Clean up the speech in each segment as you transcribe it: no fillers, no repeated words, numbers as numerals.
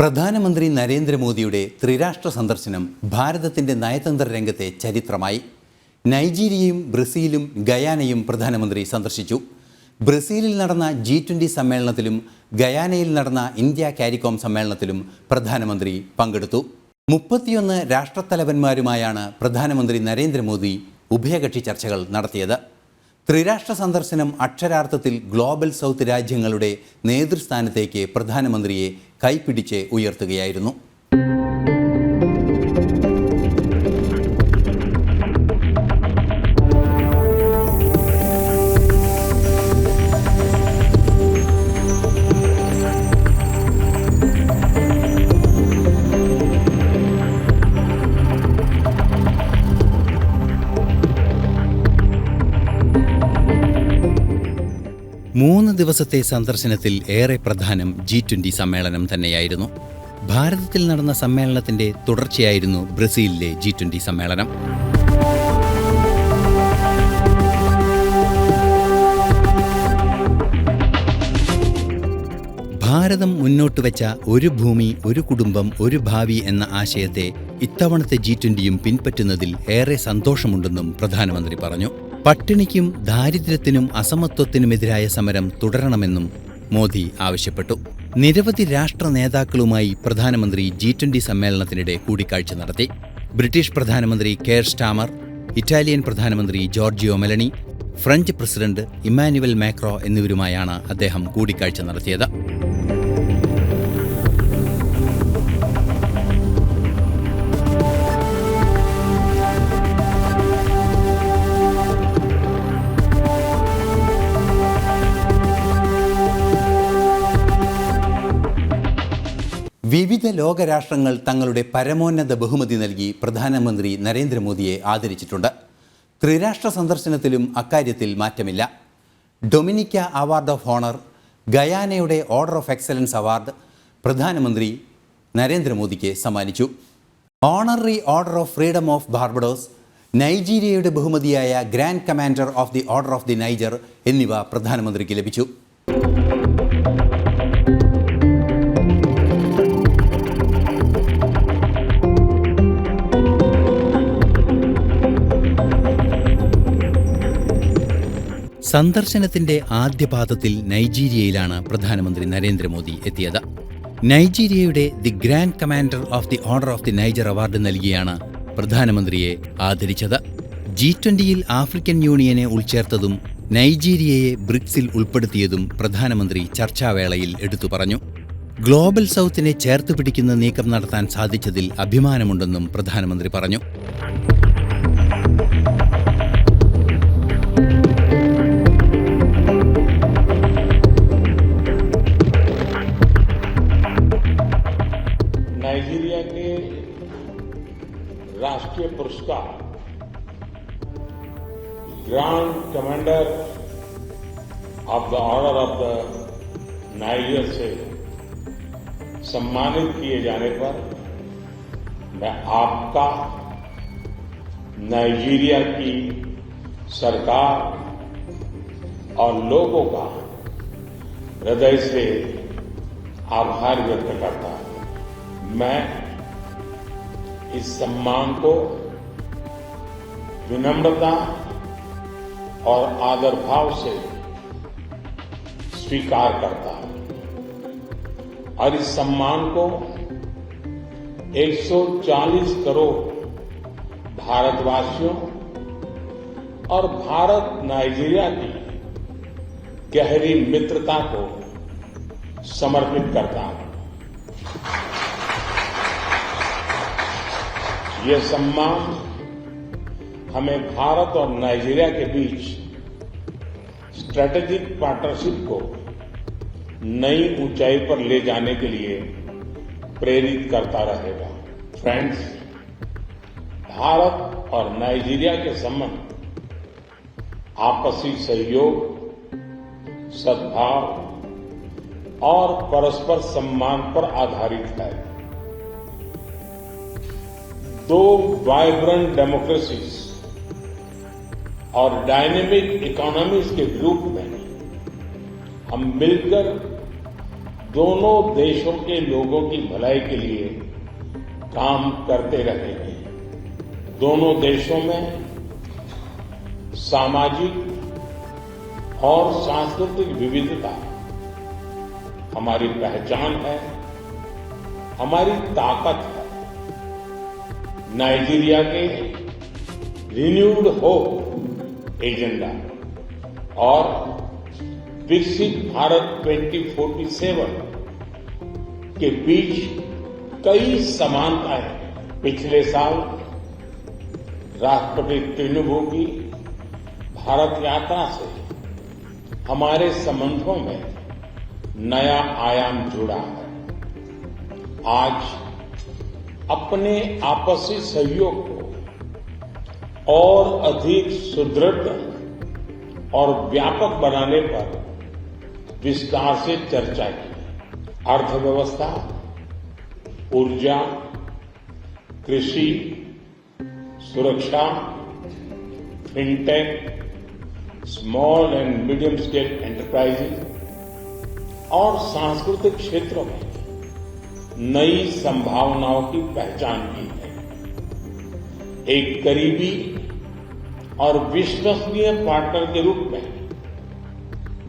പ്രധാനമന്ത്രി നരേന്ദ്രമോദിയുടെ ത്രിരാഷ്ട്ര സന്ദർശനം ഭാരതത്തിൻ്റെ നയതന്ത്ര രംഗത്തെ ചരിത്രമായി. നൈജീരിയയും ബ്രസീലും ഗയാനയും പ്രധാനമന്ത്രി സന്ദർശിച്ചു. ബ്രസീലിൽ നടന്ന G20 സമ്മേളനത്തിലും ഗയാനയിൽ നടന്ന ഇന്ത്യ കാരിക്കോം സമ്മേളനത്തിലും പ്രധാനമന്ത്രി പങ്കെടുത്തു. 31 രാഷ്ട്രത്തലവന്മാരുമായാണ് പ്രധാനമന്ത്രി നരേന്ദ്രമോദി ഉഭയകക്ഷി ചർച്ചകൾ നടത്തിയത്. ത്രിരാഷ്ട്ര സന്ദർശനം അക്ഷരാർത്ഥത്തിൽ ഗ്ലോബൽ സൗത്ത് രാജ്യങ്ങളുടെ നേതൃസ്ഥാനത്തേക്ക് പ്രധാനമന്ത്രിയെ കൈപിടിച്ച് ഉയർത്തുകയായിരുന്നു. മൂന്ന് ദിവസത്തെ സന്ദർശനത്തിൽ ഏറെ പ്രധാനം G20 സമ്മേളനം തന്നെയായിരുന്നു. ഭാരതത്തിൽ നടന്ന സമ്മേളനത്തിന്റെ തുടർച്ചയായിരുന്നു ബ്രസീലിലെ G20 സമ്മേളനം. ഭാരതം മുന്നോട്ട് വെച്ച ഒരു ഭൂമി ഒരു കുടുംബം ഒരു ഭാവി എന്ന ആശയത്തെ ഇത്തവണത്തെ G20യും പിൻപറ്റുന്നതിൽ ഏറെ സന്തോഷമുണ്ടെന്നും പ്രധാനമന്ത്രി പറഞ്ഞു. പട്ടിണിക്കും ദാരിദ്ര്യത്തിനും അസമത്വത്തിനുമെതിരായ സമരം തുടരണമെന്നും മോദി ആവശ്യപ്പെട്ടു. നിരവധി രാഷ്ട്ര നേതാക്കളുമായി പ്രധാനമന്ത്രി G20 സമ്മേളനത്തിനിടെ കൂടിക്കാഴ്ച നടത്തി. ബ്രിട്ടീഷ് പ്രധാനമന്ത്രി കെയർ സ്റ്റാമർ, ഇറ്റാലിയൻ പ്രധാനമന്ത്രി Giorgia Meloni, French president Emmanuel Macron എന്നിവരുമായാണ് അദ്ദേഹം കൂടിക്കാഴ്ച നടത്തിയത്. വിവിധ ലോകരാഷ്ട്രങ്ങൾ തങ്ങളുടെ പരമോന്നത ബഹുമതി നൽകി പ്രധാനമന്ത്രി നരേന്ദ്രമോദിയെ ആദരിച്ചിട്ടുണ്ട്. ത്രിരാഷ്ട്ര സന്ദർശനത്തിലും അക്കാര്യത്തിൽ മാറ്റമില്ല. ഡൊമിനിക്ക award of owner, ഗയാനയുടെ order of excellence award പ്രധാനമന്ത്രി നരേന്ദ്രമോദിക്ക് സമ്മാനിച്ചു. Honorary order of freedom of Barbados, നൈജീരിയയുടെ ബഹുമതിയായ grand commander of the order of the Niger എന്നിവ പ്രധാനമന്ത്രിക്ക് ലഭിച്ചു. സന്ദർശനത്തിന്റെ ആദ്യപാദത്തിൽ നൈജീരിയയിലാണ് പ്രധാനമന്ത്രി നരേന്ദ്രമോദി എത്തിയത്. നൈജീരിയയുടെ the grand commander of the order of the Niger award നൽകിയാണ് പ്രധാനമന്ത്രിയെ ആദരിച്ചത്. G20യിൽ ആഫ്രിക്കൻ യൂണിയനെ ഉൾച്ചേർത്തതും നൈജീരിയയെ ബ്രിക്സിൽ ഉൾപ്പെടുത്തിയതും പ്രധാനമന്ത്രി ചർച്ചാവേളയിൽ എടുത്തു പറഞ്ഞു. ഗ്ലോബൽ സൗത്തിനെ ചേർത്ത് പിടിക്കുന്ന നീക്കം നടത്താൻ സാധിച്ചതിൽ അഭിമാനമുണ്ടെന്നും പ്രധാനമന്ത്രി പറഞ്ഞു. नाइजीरिया के राष्ट्रीय पुरस्कार grand commander of the order of the niger से सम्मानित किए जाने पर मैं आपका, नाइजीरिया की सरकार और लोगों का हृदय से आभार व्यक्त करता हूं. मैं इस सम्मान को विनम्रता और आदर भाव से स्वीकार करता हूं और इस सम्मान को 140 करोड़ भारतवासियों और भारत नाइजीरिया की गहरी मित्रता को समर्पित करता हूं. यह सम्मान हमें भारत और नाइजीरिया के बीच स्ट्रेटेजिक पार्टनरशिप को नई ऊंचाई पर ले जाने के लिए प्रेरित करता रहेगा. फ्रेंड्स, भारत और नाइजीरिया के संबंध आपसी सहयोग, सद्भाव और परस्पर सम्मान पर आधारित है. दो वाइब्रेंट डेमोक्रेसीज और डायनेमिक इकोनॉमीज के रूप में हम मिलकर दोनों देशों के लोगों की भलाई के लिए काम करते रहेंगे। दोनों देशों में सामाजिक और सांस्कृतिक विविधता हमारी पहचान है, हमारी ताकत है। नाइजीरिया के रिन्यूड होप एजेंडा और विकसित भारत 2047 के बीच कई समानताएं हैं। पिछले साल राष्ट्रपति तिनुबू की भारत यात्रा से हमारे संबंधों में नया आयाम जुड़ा है। आज अपने आपसी सहयोग को और अधिक सुदृढ़ और व्यापक बनाने पर विस्तार से चर्चा की। अर्थव्यवस्था, ऊर्जा, कृषि, सुरक्षा, fintech, small and medium scale enterprises और सांस्कृतिक क्षेत्रों में नई संभावनाओं की पहचान की है। एक करीबी और विश्वसनीय पार्टनर के रूप में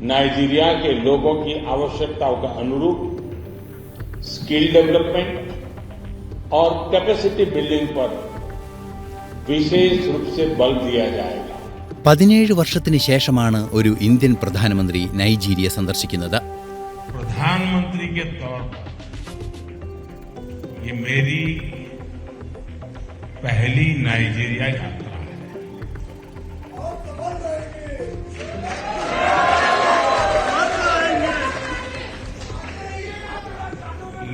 नाइजीरिया के लोगों की आवश्यकताओं का अनुरूप स्किल डेवलपमेंट और कैपेसिटी बिल्डिंग पर विशेष रूप से बल दिया जाएगा। 17 വർഷത്തിന് ശേഷമാണ് ഒരു ഇന്ത്യൻ പ്രധാനമന്ത്രി നൈജീരിയ സന്ദർശിക്കുന്നത്. प्रधानमंत्री के तौर पर ये मेरी पहली नाइजीरिया यात्रा है।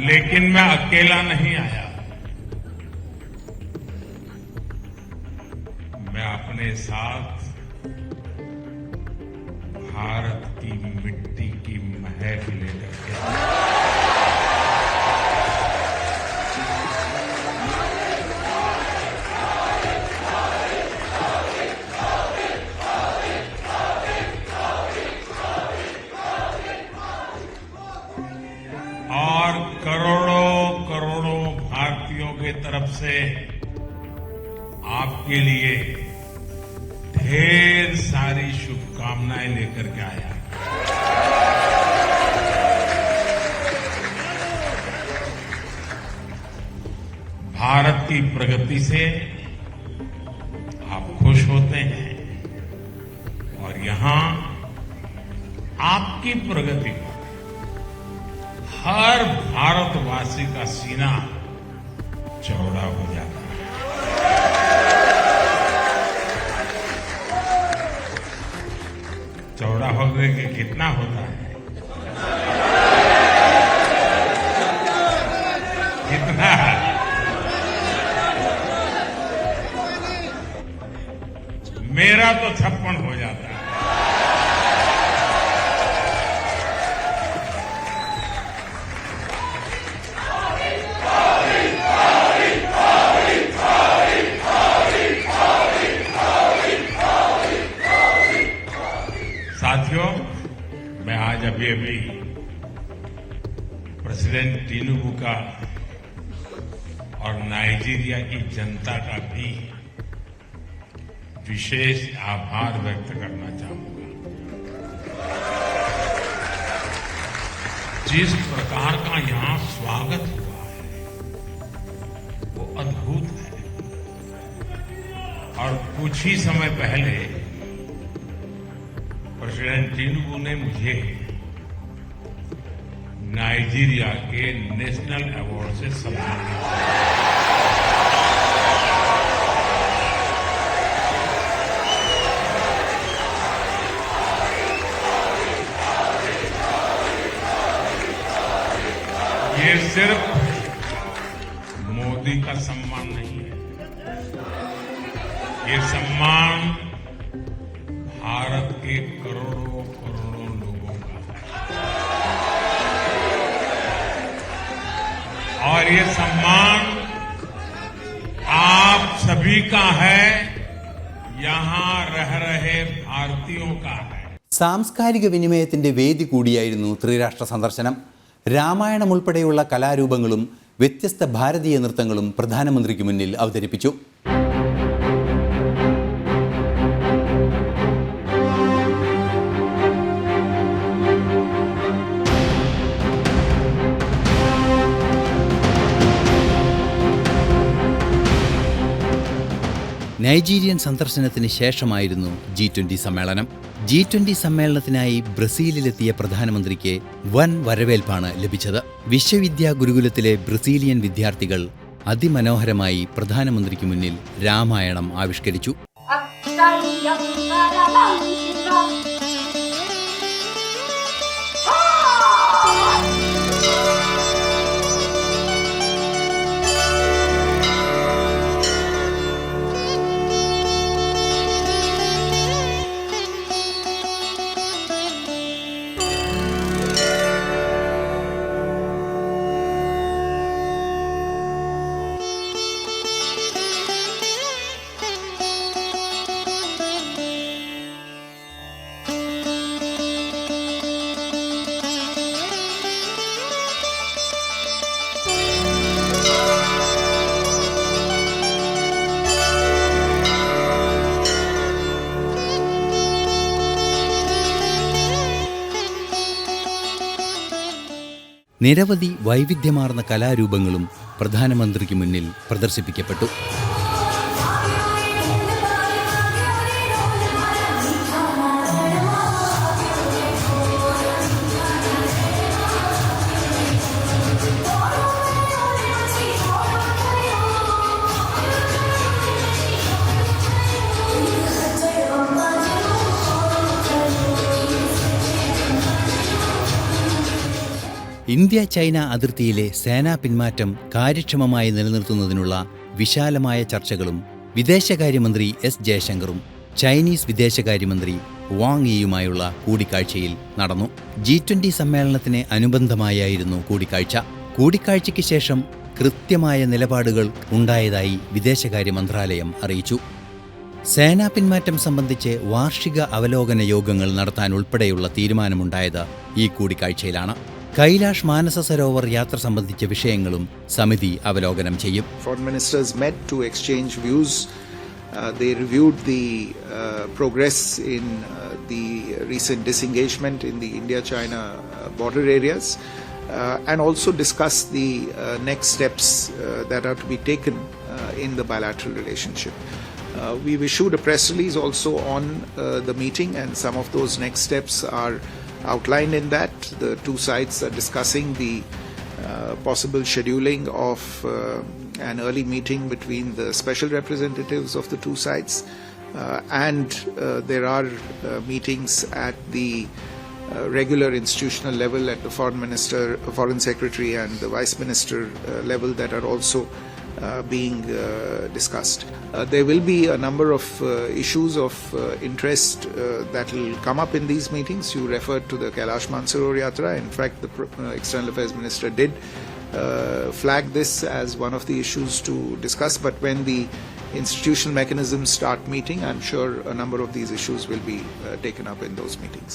लेकिन मैं अकेला नहीं आया। मैं अपने साथ भारत की मिट्टी की महक लेकर के और करोड़ों करोड़ों भारतीयों की तरफ से आपके लिए ढेर सारी शुभकामनाएं लेकर के आया। भारत की प्रगति से आप खुश होते हैं और यहां आपकी प्रगति पर हर भारतवासी का सीना चौड़ा हो जाता है। चौड़ा होने के कितना होता है? कितना? मेरा तो 56 हो जाता है। साथियों, मैं आज अभी प्रेसिडेंट तिनुबू का और नाइजीरिया की जनता का भी विशेष आभार व्यक्त करना चाहूंगा। जिस प्रकार का यहां स्वागत हुआ है वो अद्भुत है। और कुछ ही समय पहले प्रेसिडेंट तिनुबू ने मुझे नाइजीरिया के नेशनल अवार्ड से सम्मानित किया। ये सिर्फ मोदी का सम्मान नहीं है, ये सम्मान भारत के करोड़ों करोड़ों लोगों का है। और ये सम्मान आप सभी का है, यहां रह रहे भारतीयों का है. സാംസ്കാരിക വിനിമയത്തിന്റെ വേദി കൂടിയായിരുന്നു ത്രിരാഷ്ട്ര സന്ദർശനം. രാമായണം ഉൾപ്പെടെയുള്ള കലാരൂപങ്ങളും വ്യത്യസ്ത ഭാരതീയ നൃത്തങ്ങളും പ്രധാനമന്ത്രിക്ക് മുന്നിൽ അവതരിപ്പിച്ചു. നൈജീരിയൻ സന്ദർശനത്തിന് ശേഷമായിരുന്നു G20 സമ്മേളനം. G20 സമ്മേളനത്തിനായി ബ്രസീലിലെത്തിയ പ്രധാനമന്ത്രിക്ക് വൻ വരവേൽപ്പാണ് ലഭിച്ചത്. വിശ്വവിദ്യാ ഗുരുകുലത്തിലെ ബ്രസീലിയൻ വിദ്യാർത്ഥികൾ അതിമനോഹരമായി പ്രധാനമന്ത്രിക്ക് മുന്നിൽ രാമായണം ആവിഷ്കരിച്ചു. നിരവധി വൈവിധ്യമാർന്ന കലാരൂപങ്ങളും പ്രധാനമന്ത്രിക്ക് മുന്നിൽ പ്രദർശിപ്പിക്കപ്പെട്ടു. ഇന്ത്യ ചൈന അതിർത്തിയിലെ സേനാ പിന്മാറ്റം കാര്യക്ഷമമായി നിലനിർത്തുന്നതിനുള്ള വിശാലമായ ചർച്ചകളും വിദേശകാര്യമന്ത്രി S. ജയശങ്കറും ചൈനീസ് വിദേശകാര്യമന്ത്രി വാങ് യിയുമായുള്ള കൂടിക്കാഴ്ചയിൽ നടന്നു. G20 സമ്മേളനത്തിന് അനുബന്ധമായായിരുന്നു കൂടിക്കാഴ്ച. കൂടിക്കാഴ്ചയ്ക്ക് ശേഷം കൃത്യമായ നിലപാടുകൾ ഉണ്ടായതായി വിദേശകാര്യ മന്ത്രാലയം അറിയിച്ചു. സേനാ പിന്മാറ്റം സംബന്ധിച്ച് വാർഷിക അവലോകന യോഗങ്ങൾ നടത്താനുൾപ്പെടെയുള്ള തീരുമാനമുണ്ടായത് ഈ കൂടിക്കാഴ്ചയിലാണ്. കൈലാഷ് മാനസ സരോവർ യാത്ര സംബന്ധിച്ച വിഷയങ്ങളും സമിതി അവലോകനം ചെയ്യും. Foreign ministers met to exchange views. They reviewed the progress in the recent disengagement in the India-China border areas and also discussed the next steps that are to be taken in the bilateral relationship. We've issued a press release also on the meeting, and some of those next steps are outlined in that. The two sides are discussing the possible scheduling of an early meeting between the special representatives of the two sides, and there are meetings at the regular institutional level at the foreign secretary and the vice minister level that are also being discussed. There will be a number of issues of interest that will come up in these meetings. You referred to the Kailash Mansarovar Yatra. In fact, the External Affairs Minister did flag this as one of the issues to discuss. But when the institutional mechanisms start meeting, I'm sure a number of these issues will be taken up in those meetings.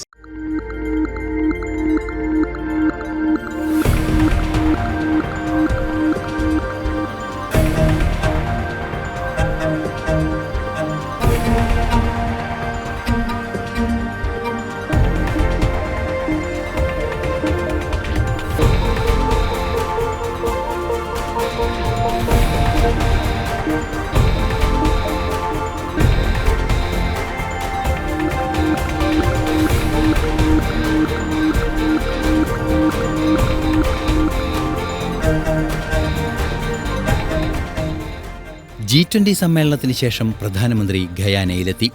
G20 സമ്മേളനത്തിന് ശേഷം പ്രധാനമന്ത്രി ഗയാനയിലെത്തി.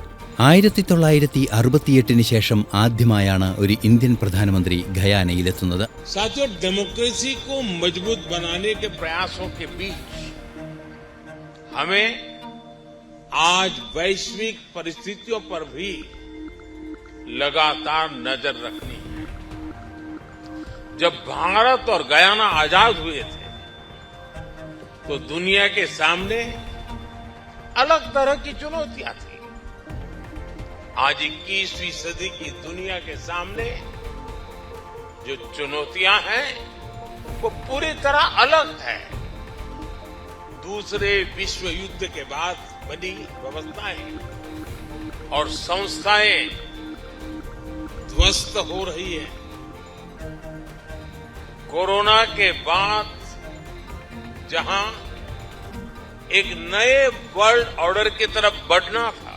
1968 ശേഷം ആദ്യമായാണ് ഒരു Indian പ്രധാനമന്ത്രി ഗയാനയിലെത്തുന്നത്. साथियों, democracy को मजबूत बनाने के प्रयासों के बीच हमें आज वैश्विक परिस्थितियों पर भी लगातार नजर रखनी है. जब भारत और गयाना आजाद हुए थे तो दुनिया के सामने अलग तरह की चुनौतियां थी. आज 21वीं सदी की दुनिया के सामने जो चुनौतियां हैं वो पूरी तरह अलग है। दूसरे विश्व युद्ध के बाद बनी व्यवस्थाएं और संस्थाएं ध्वस्त हो रही है। कोरोना के बाद जहां एक नए वर्ल्ड ऑर्डर की तरफ बढ़ना था,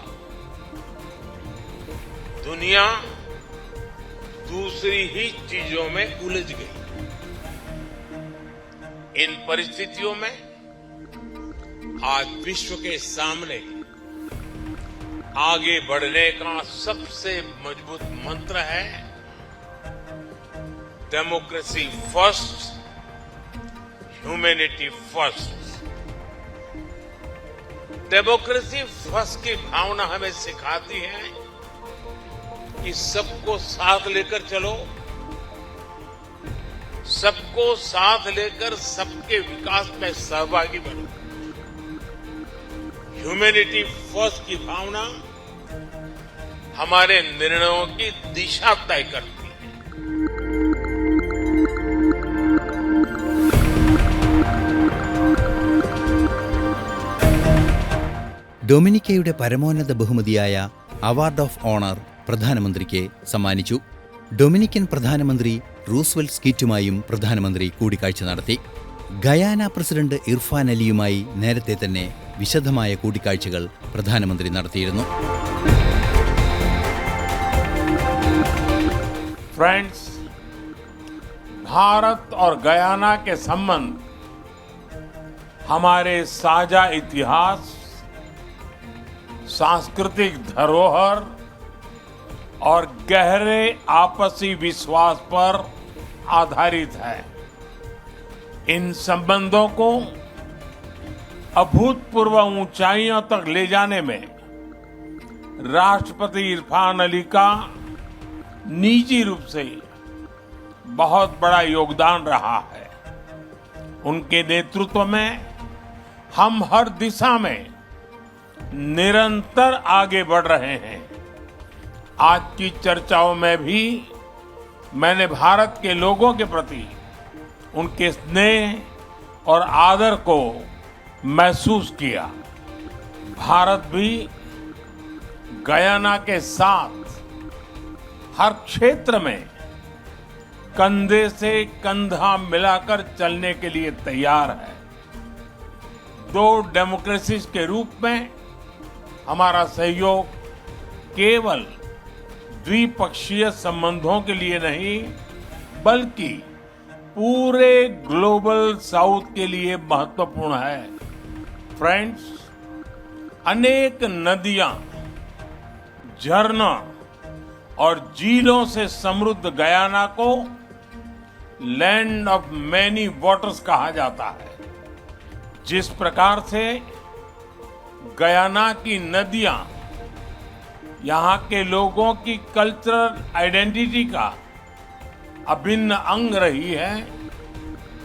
दुनिया दूसरी ही चीजों में उलझ गई। इन परिस्थितियों में आज विश्व के सामने आगे बढ़ने का सबसे मजबूत मंत्र है democracy first, humanity first. Democracy first की भावना हमें सिखाती है कि सबको साथ लेकर चलो, सबको साथ लेकर सबके विकास में सहभागी बनो। ह्यूमैनिटी फर्स्ट की भावना हमारे निर्णयों की दिशा तय करती है। ഡൊമിനിക്കയുടെ പരമോന്നത ബഹുമതിയായ അവാർഡ് ഓഫ് ഓണർ പ്രധാനമന്ത്രിക്ക് സമ്മാനിച്ചു. ഡൊമിനിക്കൻ പ്രധാനമന്ത്രി റൂസ്വെൽറ്റ് സ്കീറ്റുമായും പ്രധാനമന്ത്രി കൂടിക്കാഴ്ച നടത്തി. ഗയാന പ്രസിഡന്റ് ഇർഫാൻ അലിയുമായി നേരത്തെ തന്നെ വിശദമായ കൂടിക്കാഴ്ചകൾ പ്രധാനമന്ത്രി നടത്തിയിരുന്നു. फ्रेंड्स, भारत और गयाना के संबंध हमारे साझा इतिहास, सांस्कृतिक धरोहर और गहरे आपसी विश्वास पर आधारित है। इन संबंधों को अभूतपूर्व ऊंचाइयों तक ले जाने में राष्ट्रपति इरफान अली का निजी रूप से बहुत बड़ा योगदान रहा है। उनके नेतृत्व में हम हर दिशा में निरंतर आगे बढ़ रहे हैं। आज की चर्चाओं में भी मैंने भारत के लोगों के प्रति उनके स्नेह और आदर को महसूस किया। भारत भी गयाना के साथ हर क्षेत्र में कंधे से कंधा मिलाकर चलने के लिए तैयार है। दो डेमोक्रेसीज के रूप में हमारा सहयोग केवल द्विपक्षीय संबंधों के लिए नहीं, बल्कि पूरे ग्लोबल साउथ के लिए महत्वपूर्ण है। फ्रेंड्स, अनेक नदियां, झरना और झीलों से समृद्ध गयाना को लैंड ऑफ मैनी वाटर्स कहा जाता है। जिस प्रकार से गयाना की नदियां यहाँ के लोगों की कल्चरल आइडेंटिटी का अभिन्न अंग रही है,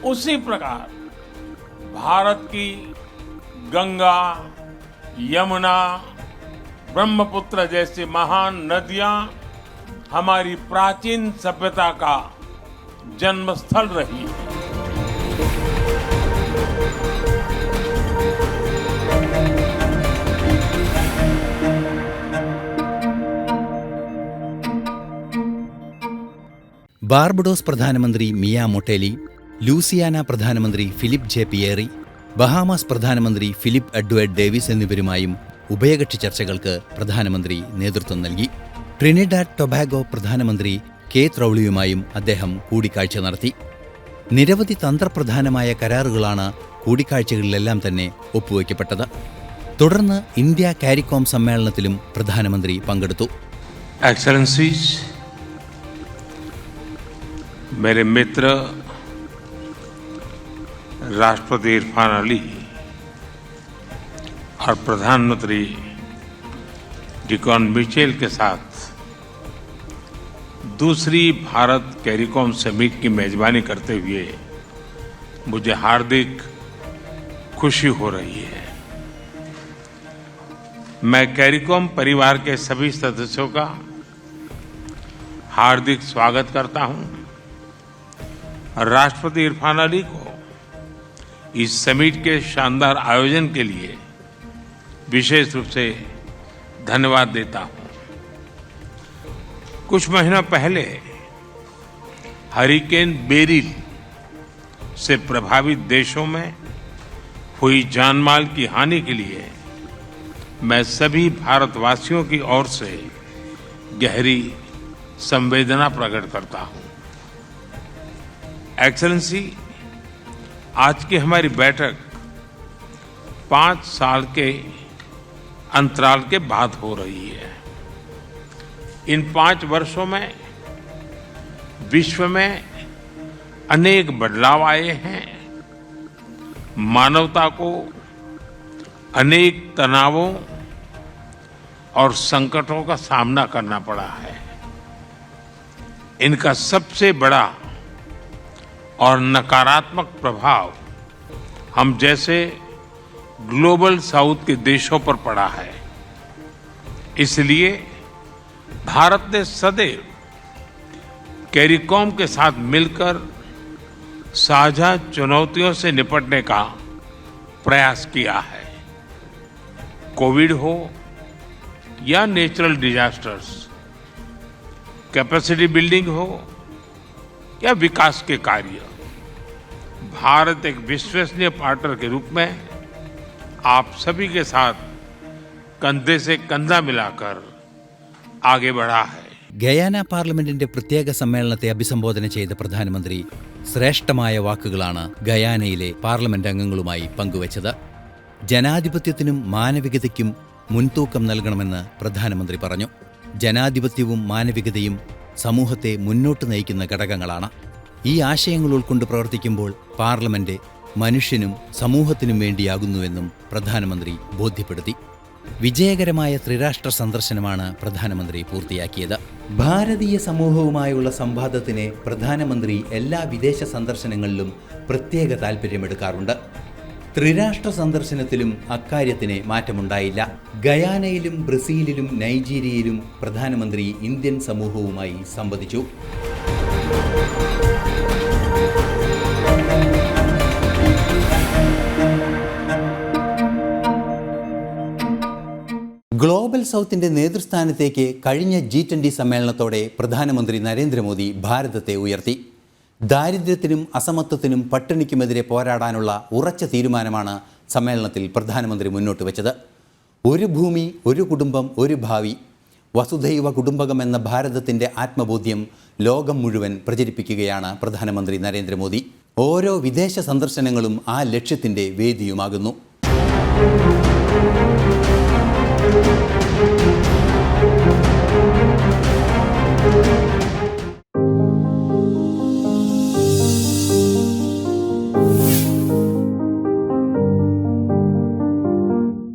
उसी प्रकार भारत की गंगा, यमुना, ब्रह्मपुत्र जैसी महान नदियां हमारी प्राचीन सभ्यता का जन्मस्थल रही है। ബാർബഡോസ് പ്രധാനമന്ത്രി മിയ മൊട്ടേലി, ലൂസിയാന പ്രധാനമന്ത്രി ഫിലിപ്പ് ജെ പിയേറി, ബഹാമാസ് പ്രധാനമന്ത്രി ഫിലിപ്പ് എഡ്വേർഡ് ഡേവിസ് എന്നിവരുമായും ഉഭയകക്ഷി ചർച്ചകൾക്ക് പ്രധാനമന്ത്രി നേതൃത്വം നൽകി. ട്രിനിഡാഡ് ടൊബാഗോ പ്രധാനമന്ത്രി കേത്ത് റൌളിയുമായും അദ്ദേഹം കൂടിക്കാഴ്ച നടത്തി. നിരവധി തന്ത്രപ്രധാനമായ കരാറുകളാണ് കൂടിക്കാഴ്ചകളിലെല്ലാം തന്നെ ഒപ്പുവയ്ക്കപ്പെട്ടത്. തുടർന്ന് ഇന്ത്യ കാരിക്കോം സമ്മേളനത്തിലും പ്രധാനമന്ത്രി പങ്കെടുത്തു. एक्सेलेंसीज, मेरे मित्र राष्ट्रपति इरफान अली और प्रधानमंत्री डिकॉन मिचेल के साथ दूसरी भारत कैरिकॉम समिट की मेजबानी करते हुए मुझे हार्दिक खुशी हो रही है। मैं कैरिकॉम परिवार के सभी सदस्यों का हार्दिक स्वागत करता हूं राष्ट्रपति इरफान अली को इस समिट के शानदार आयोजन के लिए विशेष रूप से धन्यवाद देता हूं। कुछ महीना पहले हरिकेन बेरिल से प्रभावित देशों में हुई जानमाल की हानि के लिए मैं सभी भारतवासियों की ओर से गहरी संवेदना प्रकट करता हूं। एक्सेलेंसी, आज की हमारी बैठक 5 साल के अंतराल के बाद हो रही है। इन 5 वर्षों में विश्व में अनेक बदलाव आए हैं। मानवता को अनेक तनावों और संकटों का सामना करना पड़ा है। इनका सबसे बड़ा और नकारात्मक प्रभाव हम जैसे ग्लोबल साउथ के देशों पर पड़ा है। इसलिए भारत ने सदैव कैरिकॉम के साथ मिलकर साझा चुनौतियों से निपटने का प्रयास किया है। कोविड हो या नेचुरल डिजास्टर्स, कैपेसिटी बिल्डिंग हो या विकास के कार्य, भारत एक विश्वसनीय पार्टनर के रूप में आप सभी के साथ कंधे से कंधा मिलाकर आगे बढ़ा है। ഗയാന പാർലമെന്റിന്റെ പ്രത്യേക സമ്മേളനത്തെ അഭിസംബോധന ചെയ്ത പ്രധാനമന്ത്രി ശ്രേഷ്ഠമായ വാക്കുകളാണ് ഗയാനയിലെ പാർലമെന്റ് അംഗങ്ങളുമായി പങ്കുവച്ചത്. ജനാധിപത്യത്തിനും മാനവികതയ്ക്കും മുൻതൂക്കം നൽകണമെന്ന് പ്രധാനമന്ത്രി പറഞ്ഞു. ജനാധിപത്യവും മാനവികതയും സമൂഹത്തെ മുന്നോട്ട് നയിക്കുന്ന ഘടകങ്ങളാണ്. ഈ ആശയങ്ങൾ ഉൾക്കൊണ്ട് പ്രവർത്തിക്കുമ്പോൾ പാർലമെന്റ് മനുഷ്യനും സമൂഹത്തിനും വേണ്ടിയാകുന്നുവെന്നും പ്രധാനമന്ത്രി ബോധ്യപ്പെടുത്തി. വിജയകരമായ ത്രിരാഷ്ട്ര സന്ദർശനമാണ് പ്രധാനമന്ത്രി പൂർത്തിയാക്കിയത്. ഭാരതീയ സമൂഹവുമായുള്ള സംവാദത്തിന് പ്രധാനമന്ത്രി എല്ലാ വിദേശ സന്ദർശനങ്ങളിലും പ്രത്യേക താൽപ്പര്യമെടുക്കാറുണ്ട്. ത്രിരാഷ്ട്ര സന്ദർശനത്തിലും അക്കാര്യത്തിന് മാറ്റമുണ്ടായില്ല. ഗയാനയിലും ബ്രസീലിലും നൈജീരിയയിലും പ്രധാനമന്ത്രി ഇന്ത്യൻ സമൂഹവുമായി സംവദിച്ചു. ഗ്ലോബൽ സൗത്തിന്റെ നേതൃസ്ഥാനത്തേക്ക് കഴിഞ്ഞ G20 സമ്മേളനത്തോടെ പ്രധാനമന്ത്രി നരേന്ദ്രമോദി ഭാരതത്തെ ഉയർത്തി. ദാരിദ്ര്യത്തിനും അസമത്വത്തിനും പട്ടിണിക്കുമെതിരെ പോരാടാനുള്ള ഉറച്ച തീരുമാനമാണ് സമ്മേളനത്തിൽ പ്രധാനമന്ത്രി മുന്നോട്ട് വച്ചത്. ഒരു ഭൂമി, ഒരു കുടുംബം, ഒരു ഭാവി, വസുധൈവ കുടുംബകം എന്ന ഭാരതത്തിൻ്റെ ആത്മബോധ്യം ലോകം മുഴുവൻ പ്രചരിപ്പിക്കുകയാണ് പ്രധാനമന്ത്രി നരേന്ദ്രമോദി. ഓരോ വിദേശ സന്ദർശനങ്ങളും ആ ലക്ഷ്യത്തിൻ്റെ വേദിയുമാകുന്നു.